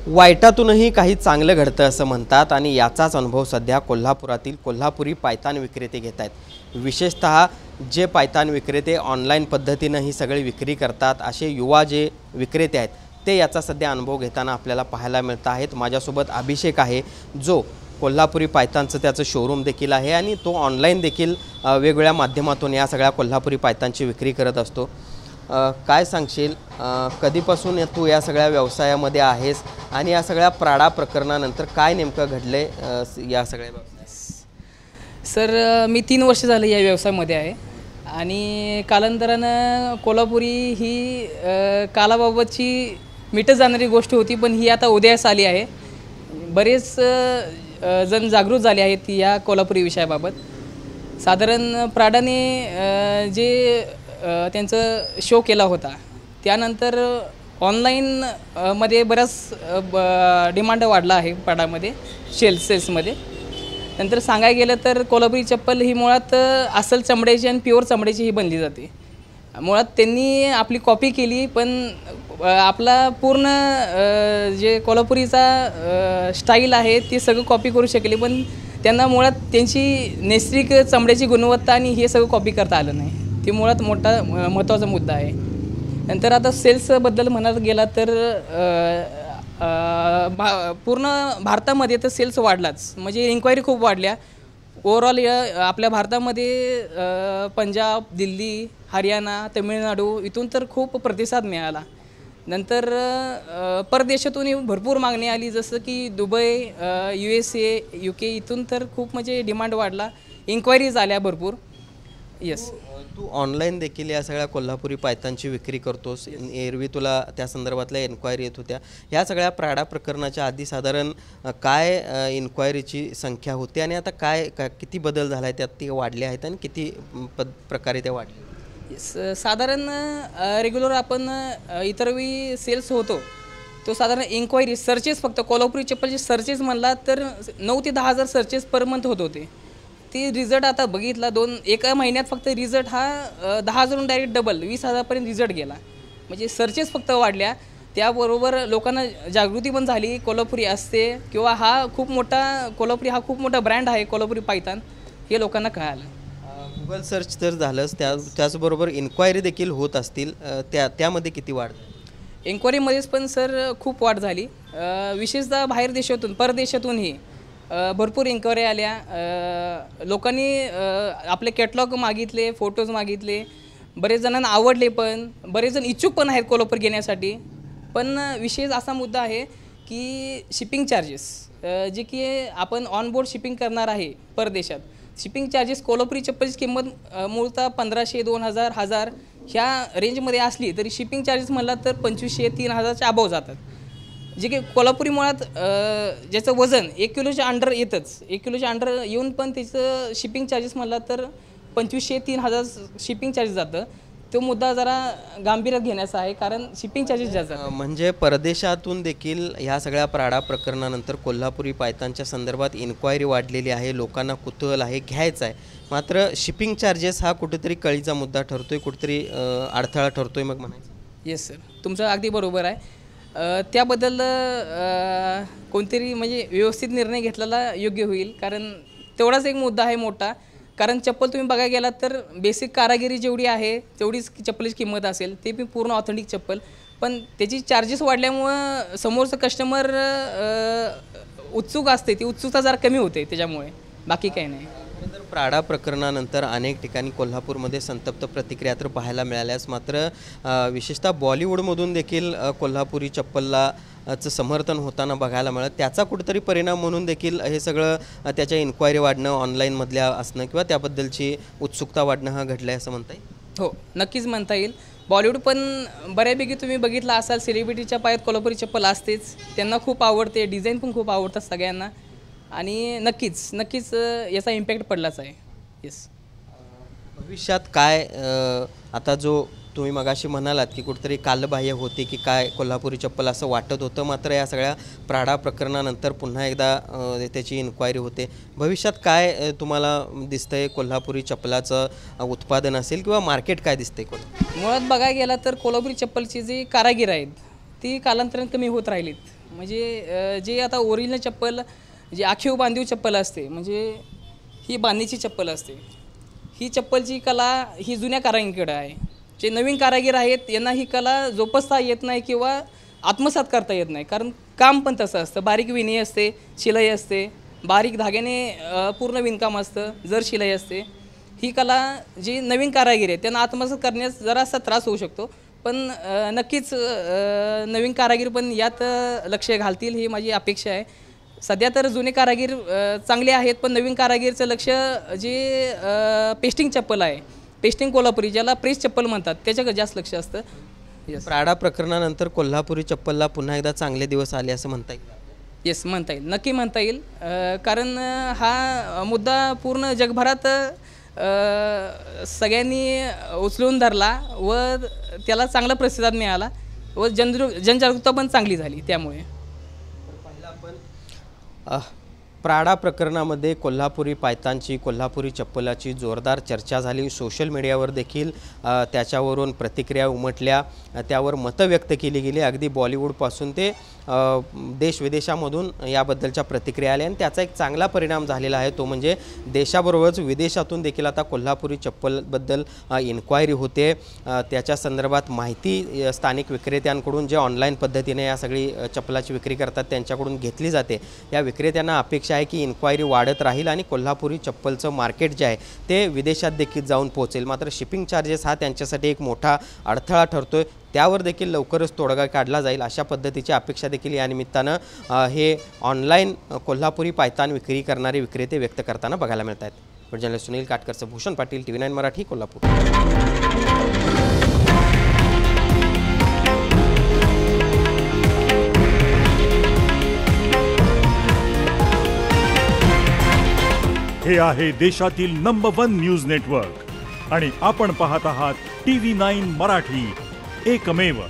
वाईटातूनही काही चांगलं घडतं असं म्हणतात आणि याचाच अनुभव सध्या कोल्हापुरातील कोल्हापुरी पायतान विक्रेते घेत आहेत। विशेषतः जे पायतान विक्रेते ऑनलाईन पद्धतीनं ही सगळी विक्री करतात असे युवा जे विक्रेते आहेत ते याचा सध्या अनुभव घेताना आपल्याला पाहायला मिळत आहेत। माझ्यासोबत अभिषेक आहे जो कोल्हापुरी पायतानचं त्याचं शोरूम देखील आहे आणि तो ऑनलाईन देखील वेगवेगळ्या माध्यमातून या सगळ्या कोल्हापुरी पायतानची विक्री करत असतो। काय सांगशील कधीपासून तू या सगळ्या व्यवसायामध्ये आहेस आणि या सगळ्या प्राडा प्रकरणानंतर काय नेमकं घडले या सगळ्या व्यवसायात? सर मी 3 वर्ष झाले या व्यवसायामध्ये आहे आणि कालांतरानं कोल्हापुरी ही कालाबाबतची मिटत जाणारी गोष्ट होती, पण ही आता उदयास आली आहे। बरेच जण जागृत झाले आहेत या कोल्हापुरी विषयाबाबत। साधारण प्राडाने जे त्यांचं शो केला होता त्यानंतर ऑनलाईन मध्ये बराच डिमांड वाढला आहे प्राडामध्ये सेल्समध्ये। नंतर सांगायला गेलं तर कोल्हापुरी चप्पल ही मुळात अस्सल चमड्याची आणि प्युअर चमड्याची ही बनली जाते। मुळात त्यांनी आपली कॉपी केली, पण आपला पूर्ण जे कोल्हापुरीचा स्टाईल आहे ते सगळं कॉपी करू शकले, पण त्यांना मुळात त्यांची नैसर्गिक चमड्याची गुणवत्ता आणि हे सगळं कॉपी करता आलं नाही। ते मुळात मोठा महत्त्वाचा मुद्दा आहे। नंतर आता सेल्सबद्दल म्हणायला गेला तर पूर्ण भारतामध्ये तर सेल्स वाढलाच, म्हणजे इन्क्वायरी खूप वाढल्या। ओव्हरऑल आपल्या भारतामध्ये पंजाब, दिल्ली, हरियाणा, तमिळनाडू इथून तर खूप प्रतिसाद मिळाला। नंतर परदेशातूनही भरपूर मागणी आली, जसं की दुबई, USA, UK इथून तर खूप म्हणजे डिमांड वाढला, इन्क्वायरीज आल्या भरपूर। येस, तू ऑनलाईन देखील या सगळ्या कोल्हापुरी पायतानची विक्री करतोस। एरवी तुला त्या संदर्भातल्या इन्क्वायरी येत होत्या। या सगळ्या प्राडा प्रकरणाच्या आधी साधारण काय इन्क्वायरीची संख्या होती आणि आता काय किती बदल झाला आहे, त्यात ती वाढले आहेत आणि किती प्रकारे त्या वाढले? साधारण रेग्युलर आपण इतर वेळी सेल्स होतो तो साधारण इन्क्वायरी सर्चेस, फक्त कोल्हापुरी चप्पलचे सर्चेस म्हणला तर 9 ते 10 हजार सर्चेस पर मंथ होत होते। ती रिझल्ट आता बघितला एका महिन्यात फक्त रिझल्ट हा 10,000 डायरेक्ट डबल 20,000पर्यंत रिझल्ट गेला। म्हणजे सर्चेस फक्त वाढल्या, त्याबरोबर लोकांना जागृती पण झाली कोल्हापुरी असते किंवा हा खूप मोठा ब्रँड आहे कोल्हापुरी पायतान, हे लोकांना कळालं। गुगल सर्च तर झालंच, त्याचबरोबर इन्क्वायरी देखील होत असतील, त्यामध्ये किती वाढ? इन्क्वायरीमध्येच पण सर खूप वाढ झाली। विशेषतः बाहेर देशातून परदेशातूनही भरपूर इन्क्वायरी आल्या। लोकांनी आपले कॅटलॉग मागितले, फोटोज मागितले, बरेच जणांना आवडले, पण बरेच जण इच्छुक पण आहेत कोल्हापूर घेण्यासाठी। पण विशेष असा मुद्दा आहे की शिपिंग चार्जेस, जे की आपण ऑनबोर्ड शिपिंग करणार आहे परदेशात, शिपिंग चार्जेस कोल्हापुरी चप्पलची किंमत मूळतः 1500, 2000, 1000 ह्या रेंजमध्ये असली तरी शिपिंग चार्जेस म्हणला तर 2500, 3000च्या अबाव जातात। जे की कोल्हापुरी मुळात ज्याचं वजन 1 किलोच्या अंडर येतंच, 1 किलोच्या अंडर येऊन पण त्याचं शिपिंग चार्जेस म्हणला तर 2500, 3000 शिपिंग चार्जेस जातं। तो मुद्दा जरा गांभीर्यात घेण्याचा आहे, कारण शिपिंग चार्जेस जास्त जातात। म्हणजे परदेशातून देखील ह्या सगळ्या प्राडा प्रकरणानंतर कोल्हापुरी पायतानच्या संदर्भात इन्क्वायरी वाढलेली आहे, लोकांना कुतूहल आहे, घ्यायचं आहे, मात्र शिपिंग चार्जेस हा कुठेतरी कळीचा मुद्दा ठरतोय, कुठेतरी अडथळा ठरतोय मग म्हणायचं? येस सर, तुमचं अगदी बरोबर आहे। त्याबद्दल कोणतरी म्हणजे व्यवस्थित निर्णय घेतलेला योग्य होईल, कारण तेवढाच एक मुद्दा आहे मोठा। कारण चप्पल तुम्ही बघायला गेलात तर बेसिक कारागिरी जेवढी आहे तेवढीच चप्पलची किंमत असेल, ते पण पूर्ण ऑथेंटिक चप्पल, पण त्याची चार्जेस वाढल्यामुळं समोरचं कस्टमर उत्सुक असते, ती उत्सुकता जरा कमी होते त्याच्यामुळे, बाकी काही नाही। तर प्राडा प्रकरणानंतर अनेक ठिकाणी कोल्हापूरमध्ये संतप्त प्रतिक्रिया तर पाहायला मिळाल्यास, मात्र विशेषतः बॉलिवूडमधून देखील कोल्हापुरी चप्पलला समर्थन होताना बघायला मिळत। त्याचा कुठेतरी परिणाम म्हणून देखील हे सगळं त्याच्या इन्क्वायरी वाढणं, ऑनलाईनमधल्या असणं किंवा त्याबद्दलची उत्सुकता वाढणं हा घडलं आहे असं म्हणता येईल? हो, नक्कीच म्हणता येईल। बॉलिवूड पण बऱ्यापैकी तुम्ही बघितलं असाल, सेलिब्रिटीच्या पायात कोल्हापुरी चप्पल असतेच, त्यांना खूप आवडते, डिझाईन पण खूप आवडतात सगळ्यांना, आणि नक्कीच याचा इम्पॅक्ट पडलाच आहे। येस, भविष्यात काय आता जो तुम्ही मगाशी म्हणालात की कुठेतरी कालबाह्य होते की काय कोल्हापुरी चप्पल असं वाटत होतं, मात्र या सगळ्या प्राडा प्रकरणानंतर पुन्हा एकदा त्याची इन्क्वायरी होते, भविष्यात काय तुम्हाला दिसतंय? कोल्हापुरी चप्पलाचं उत्पादन असेल किंवा मार्केट काय दिसतंय? मुळात बघायला गेला तर कोल्हापुरी चप्पलची जी कारागीर आहेत ती कालांतराने कमी होत राहिलीत। म्हणजे जे आता ओरिजिनल चप्पल जे आखीव बांधीव चप्पल असते, म्हणजे ही बांधणीची चप्पल असते, ही चप्पलची कला ही जुन्या कारागिरांकडे आहे. जे नवीन कारागीर आहेत यांना ही कला जोपासता येत नाही किंवा आत्मसात करता येत नाही, कारण काम पण तसं असतं. बारीक विणी असते, शिलाई असते, बारीक धाग्याने पूर्ण विणकाम असतं, जर शिलाई असते. ही कला जी नवीन कारागीर आहेत त्यांना आत्मसात करण्यास जरासा त्रास होऊ शकतो, पण नक्कीच नवीन कारागीर पण यात लक्ष घालतील ही माझी अपेक्षा आहे. सध्या तर जुने कारागीर चांगले आहेत, पण नवीन कारागीरचं लक्ष जे पेस्टिंग चप्पल आहे, पेस्टिंग कोल्हापुरी ज्याला प्रेस चप्पल म्हणतात, त्याच्याकडे जास्त लक्ष असतं. प्राडा प्रकरणानंतर कोल्हापुरी चप्पलला पुन्हा एकदा चांगले दिवस आले असं म्हणता येईल. येस, म्हणता येईल, नक्की म्हणता येईल. कारण हा मुद्दा पूर्ण जगभरात सगळ्यांनी उचलून धरला व त्याला चांगला प्रतिसाद मिळाला व जनजागरूकता पण चांगली झाली. त्यामुळे प्राडा प्रकरणामध्ये कोल्हापुरी पायतानची, कोल्हापुरी चप्पलाची जोरदार चर्चा झाली. सोशल मीडियावर देखील त्याच्यावरून प्रतिक्रिया उमटल्या, त्यावर मतं व्यक्त केली गेली. अगदी बॉलिवूडपासून ते देशविदेशामधून याबद्दलच्या प्रतिक्रिया आल्या आणि त्याचा एक चांगला परिणाम झालेला आहे. तो म्हणजे देशाबरोबरच विदेशातून देखील आता कोल्हापुरी चप्पलबद्दल इन्क्वायरी होते. त्याच्या संदर्भात माहिती स्थानिक विक्रेत्यांकडून जे ऑनलाईन पद्धतीने या सगळी चप्पलाची विक्री करतात त्यांच्याकडून घेतली जाते. या विक्रेत्यांना अपेक्षा आहे की इन्क्वायरी वाढत राहील आणि कोल्हापुरी चप्पलचं मार्केट जे आहे ते विदेशात देखील जाऊन पोहोचेल. मात्र शिपिंग चार्जेस हा त्यांच्यासाठी एक मोठा अडथळा ठरतोय. त्यावर देखील लवकरच तोडगा काढला जाईल अशा पद्धतीची अपेक्षा देखील या निमित्तानं हे ऑनलाईन कोल्हापुरी पायतान विक्री करणारे विक्रेते व्यक्त करताना बघायला मिळत आहेत. जर्नलिस्ट सुनील काटकरचं भूषण पाटील, TV9 मराठी, कोल्हापूर. हे आहे देशातील नंबर 1 न्यूज नेटवर्क आणि आपण पाहत आहात TV9 मराठी, एकमेव.